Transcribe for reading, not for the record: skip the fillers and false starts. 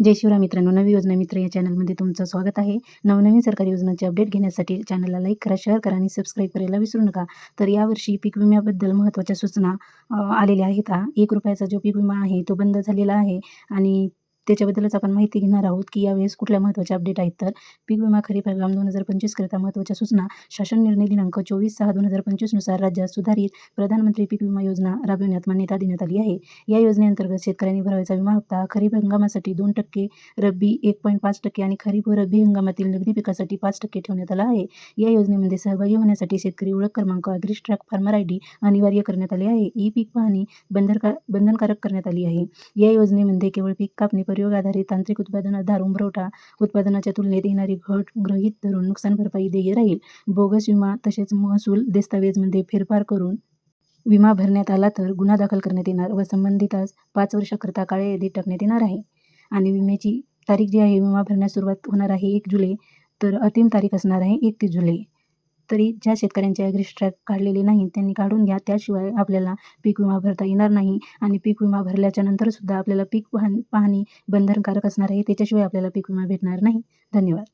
जय शिवराय मित्रांनो, नवी योजना मित्र या चॅनलमध्ये तुमचं स्वागत आहे. नवनवीन सरकारी योजनांचे अपडेट घेण्यासाठी चॅनलला लाईक करा, शेअर करा आणि सबस्क्राईब करायला विसरू नका. तर यावर्षी पीक विम्याबद्दल महत्त्वाच्या सूचना आलेल्या आहेत. ₹1 जो पीक विमा आहे तो बंद झालेला आहे आणि त्याच्याबद्दलच आपण माहिती घेणार आहोत की यावेळेस कुठल्या महत्त्वाच्या अपडेट आहेत. तर पीक विमा खरीप हंगाम 2025 करिता महत्त्वाच्या सूचना. शासन निर्णय दिनांक 24/6/2025 नुसार राज्यात सुधारित प्रधानमंत्री पीक विमा योजना राबविण्यात मान्यता देण्यात आली आहे. या योजनेअंतर्गत शेतकऱ्यांनी भरायचा विमा हप्ता खरीप हंगामासाठी 2%, रब्बी 1.5% आणि खरीप व रब्बी हंगामातील नगदी पिकासाठी 5% ठेवण्यात आला आहे. या योजनेमध्ये सहभागी होण्यासाठी शेतकरी ओळख क्रमांक, ॲग्रीस्ट्रॅक फार्मर ID अनिवार्य करण्यात आले आहे. ई-पीक पाहणी बंधनकारक करण्यात आली आहे. या योजनेमध्ये केवळ पीक कापणी, प्रयोग आधारित तांत्रिक उत्पादन आधार उंबरठा उत्पादनाच्या तुलनेत येणारी घट गृहीत धरून नुकसान भरपाई देय राहील. बोगस विमा तसेच महसूल दस्तावेजमध्ये फेरफार करून विमा भरण्यात आला तर गुन्हा दाखल करण्यात येणार व संबंधितास 5 वर्षाकरिता काळ्या यादीत टाकण्यात येणार आहे. आणि विम्याची तारीख जी आहे, विमा भरण्यास सुरुवात होणार आहे 1 जुलै, तर अंतिम तारीख असणार आहे 31 जुलै. तरी ज्या शेतकऱ्यांचे ॲग्रीस्ट्रॅक काढलेले नाही त्यांनी काढून घ्या. त्याशिवाय आपल्याला पीक विमा भरता येणार नाही आणि पीक विमा भरल्याच्या नंतरसुद्धा आपल्याला पीक पाहणी बंधनकारक असणार आहे. त्याच्याशिवाय आपल्याला पीक विमा भेटणार नाही. धन्यवाद.